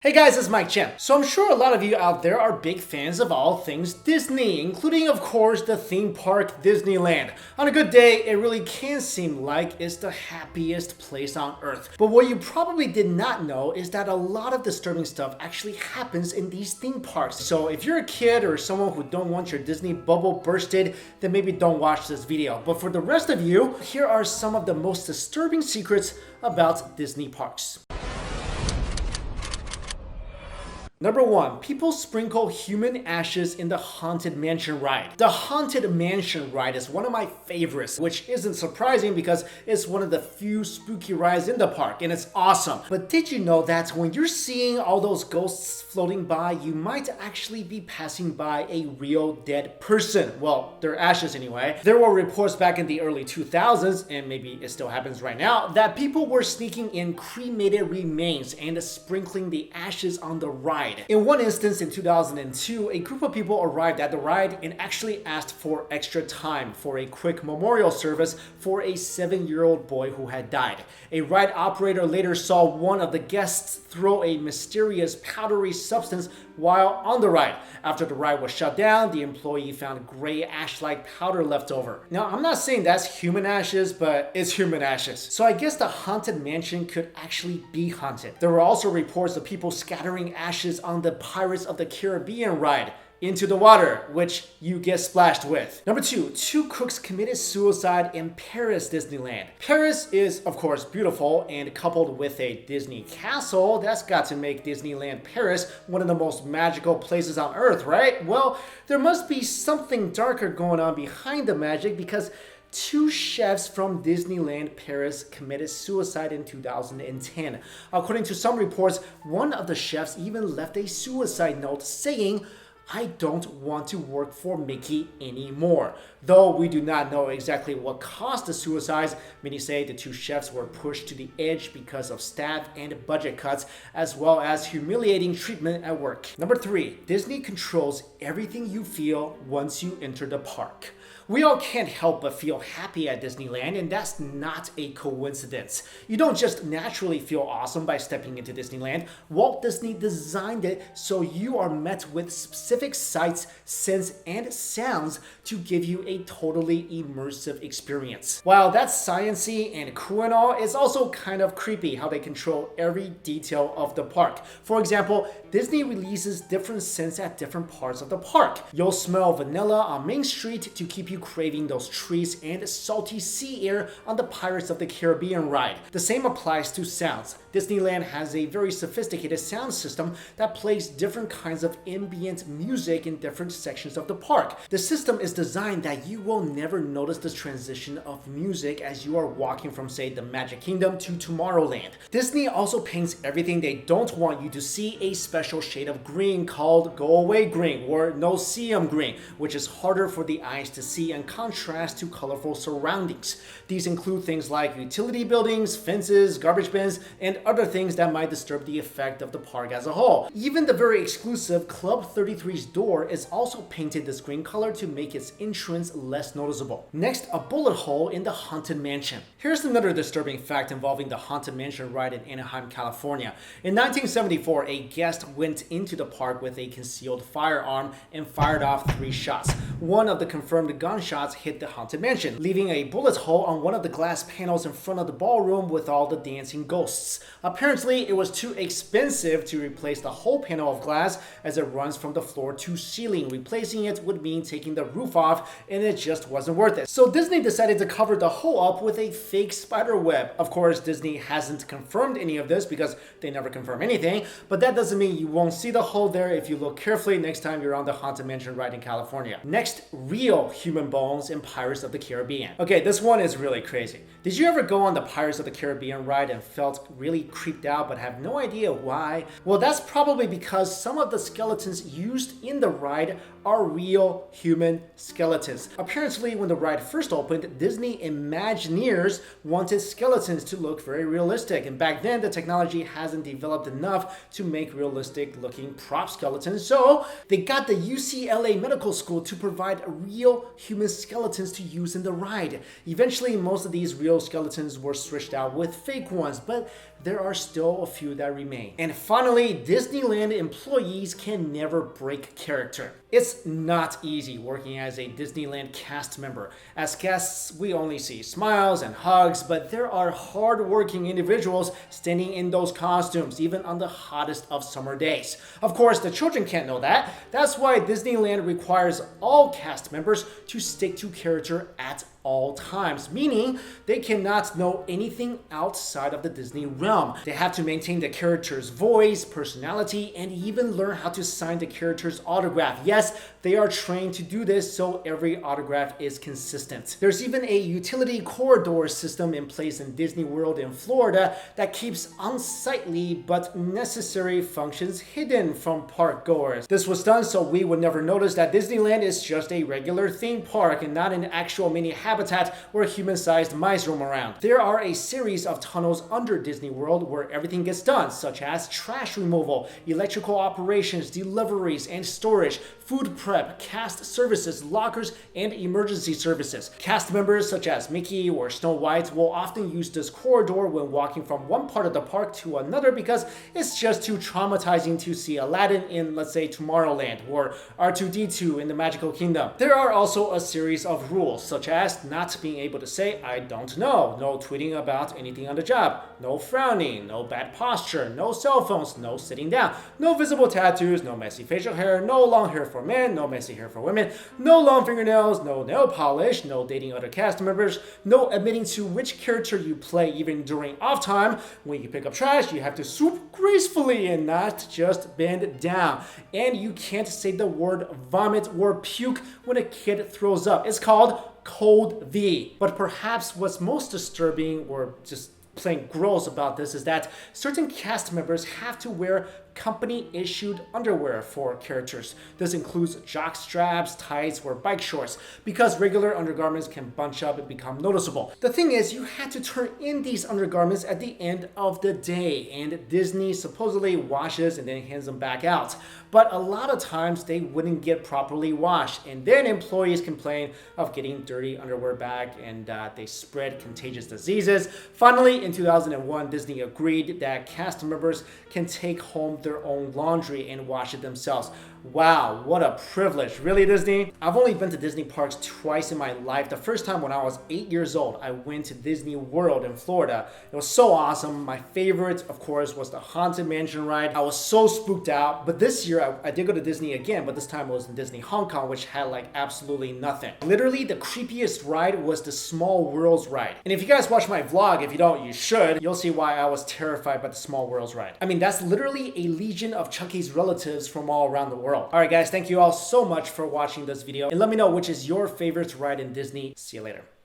Hey guys, it's Mikexingchen. So I'm sure a lot of you out there are big fans of all things Disney, including of course the theme park Disneyland. On a good day, it really can seem like it's the happiest place on earth. But what you probably did not know is that a lot of disturbing stuff actually happens in these theme parks. So if you're a kid or someone who don't want your Disney bubble bursted, then maybe don't watch this video. But for the rest of you, here are some of the most disturbing secrets about Disney parks. Number 1, people sprinkle human ashes in the Haunted Mansion ride. The Haunted Mansion ride is one of my favorites, which isn't surprising because it's one of the few spooky rides in the park, and it's awesome. But did you know that when you're seeing all those ghosts floating by, you might actually be passing by a real dead person? Well, their ashes anyway. There were reports back in the early 2000s, and maybe it still happens right now, that people were sneaking in cremated remains and sprinkling the ashes on the ride. In one instance in 2002, a group of people arrived at the ride and actually asked for extra time for a quick memorial service for a 7-year-old boy who had died. A ride operator later saw one of the guests throw a mysterious powdery substance while on the ride. After the ride was shut down, the employee found gray ash-like powder left over. Now, I'm not saying that's human ashes, but it's human ashes. So I guess the Haunted Mansion could actually be haunted. There were also reports of people scattering ashes on the Pirates of the Caribbean ride into the water, which you get splashed with. Number 2, 2 cooks committed suicide in Paris Disneyland. Paris is, of course, beautiful, and coupled with a Disney castle, that's got to make Disneyland Paris one of the most magical places on earth, right? Well, there must be something darker going on behind the magic because 2 chefs from Disneyland Paris committed suicide in 2010. According to some reports, one of the chefs even left a suicide note saying, "I don't want to work for Mickey anymore." Though we do not know exactly what caused the suicides, many say the 2 chefs were pushed to the edge because of staff and budget cuts, as well as humiliating treatment at work. Number 3, Disney controls everything you feel once you enter the park. We all can't help but feel happy at Disneyland, and that's not a coincidence. You don't just naturally feel awesome by stepping into Disneyland. Walt Disney designed it so you are met with specific sights, scents, and sounds to give you a totally immersive experience. While that's sciencey and cool and all, it's also kind of creepy how they control every detail of the park. For example, Disney releases different scents at different parts of the park. You'll smell vanilla on Main Street to keep you craving those trees and salty sea air on the Pirates of the Caribbean ride. The same applies to sounds. Disneyland has a very sophisticated sound system that plays different kinds of ambient music in different sections of the park. The system is designed that you will never notice the transition of music as you are walking from, say, the Magic Kingdom to Tomorrowland. Disney also paints everything they don't want you to see a special shade of green called Go Away Green or No See 'Em Green, which is harder for the eyes to see in contrast to colorful surroundings. These include things like utility buildings, fences, garbage bins, and other things that might disturb the effect of the park as a whole. Even the very exclusive Club 33's door is also painted this green color to make its entrance less noticeable. Next, a bullet hole in the Haunted Mansion. Here's another disturbing fact involving the Haunted Mansion ride in Anaheim, California. In 1974, a guest went into the park with a concealed firearm and fired off 3 shots. One of the confirmed gunshots hit the Haunted Mansion, leaving a bullet hole on one of the glass panels in front of the ballroom with all the dancing ghosts. Apparently, it was too expensive to replace the whole panel of glass as it runs from the floor to ceiling. Replacing it would mean taking the roof off, and it just wasn't worth it. So Disney decided to cover the hole up with a fake spider web. Of course, Disney hasn't confirmed any of this because they never confirm anything, but that doesn't mean you won't see the hole there if you look carefully next time you're on the Haunted Mansion ride in California. Next, real human bones in Pirates of the Caribbean. Okay, this one is really crazy. Did you ever go on the Pirates of the Caribbean ride and felt really creeped out but have no idea why? Well, that's probably because some of the skeletons used in the ride are real human skeletons. Apparently, when the ride first opened, Disney Imagineers wanted skeletons to look very realistic, and back then the technology hasn't developed enough to make realistic looking prop skeletons, so they got the UCLA Medical School to provide real human skeletons to use in the ride. Eventually, most of these real skeletons were switched out with fake ones, but there are still a few that remain. And finally, Disneyland employees can never break character. It's not easy working as a Disneyland cast member. As guests, we only see smiles and hugs, but there are hard-working individuals standing in those costumes, even on the hottest of summer days. Of course, the children can't know that. That's why Disneyland requires all cast members to stick to character at all times, meaning they cannot know anything outside of the Disney realm. They have to maintain the character's voice, personality, and even learn how to sign the character's autograph. Yes, they are trained to do this, so every autograph is consistent. There's even a utility corridor system in place in Disney World in Florida that keeps unsightly but necessary functions hidden from park goers. This was done so we would never notice that Disneyland is just a regular theme park and not an actual mini habitat where human-sized mice roam around. There are a series of tunnels under Disney World where everything gets done, such as trash removal, electrical operations, deliveries and storage, food prep, cast services, lockers, and emergency services. Cast members such as Mickey or Snow White will often use this corridor when walking from one part of the park to another because it's just too traumatizing to see Aladdin in, let's say, Tomorrowland or R2-D2 in the Magical Kingdom. There are also a series of rules, such as not being able to say, "I don't know," no tweeting about anything on the job, no frowning, no bad posture, no cell phones, no sitting down, no visible tattoos, no messy facial hair, no long hair for men, no messy hair for women, no long fingernails, no nail polish, no dating other cast members, no admitting to which character you play even during off time. When you pick up trash, you have to swoop gracefully and not just bend down. And you can't say the word vomit or puke when a kid throws up. It's called Code V. But perhaps what's most disturbing or just plain gross about this is that certain cast members have to wear company-issued underwear for characters. This includes jock straps, tights, or bike shorts, because regular undergarments can bunch up and become noticeable. The thing is, you had to turn in these undergarments at the end of the day, and Disney supposedly washes and then hands them back out. But a lot of times they wouldn't get properly washed, and then employees complain of getting dirty underwear back, and they spread contagious diseases. Finally, in 2001, Disney agreed that cast members can take home their own laundry and wash it themselves. Wow, what a privilege. Really, Disney? I've only been to Disney parks twice in my life. The first time when I was 8 years old, I went to Disney World in Florida. It was so awesome. My favorite, of course, was the Haunted Mansion ride. I was so spooked out. But this year, I did go to Disney again, but this time it was in Disney Hong Kong, which had like absolutely nothing. Literally, the creepiest ride was the Small Worlds ride. And if you guys watch my vlog, if you don't, you should, you'll see why I was terrified by the Small Worlds ride. I mean, that's literally a legion of Chucky's relatives from all around the world. Alright guys, thank you all so much for watching this video, and let me know which is your favorite ride in Disney. See you later.